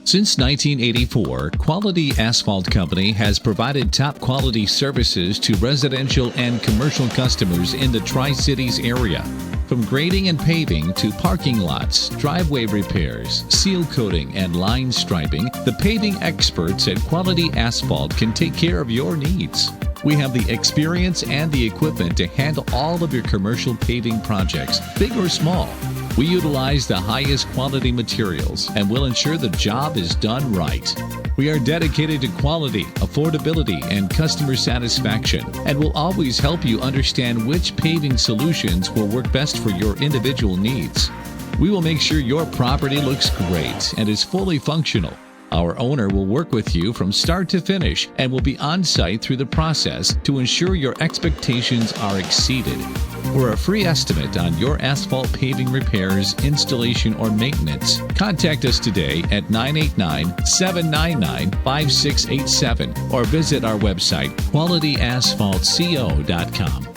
Since 1984, Quality Asphalt Company has provided top quality services to residential and commercial customers in the Tri-Cities area. From grading and paving to parking lots, driveway repairs, seal coating, and line striping, the paving experts at Quality Asphalt can take care of your needs. We have the experience and the equipment to handle all of your commercial paving projects, big or small. We utilize the highest quality materials and will ensure the job is done right. We are dedicated to quality, affordability, and customer satisfaction, and will always help you understand which paving solutions will work best for your individual needs. We will make sure your property looks great and is fully functional. Our owner will work with you from start to finish and will be on site through the process to ensure your expectations are exceeded. For a free estimate on your asphalt paving repairs, installation, or maintenance, contact us today at 989-799-5687 or visit our website, qualityasphaltco.com.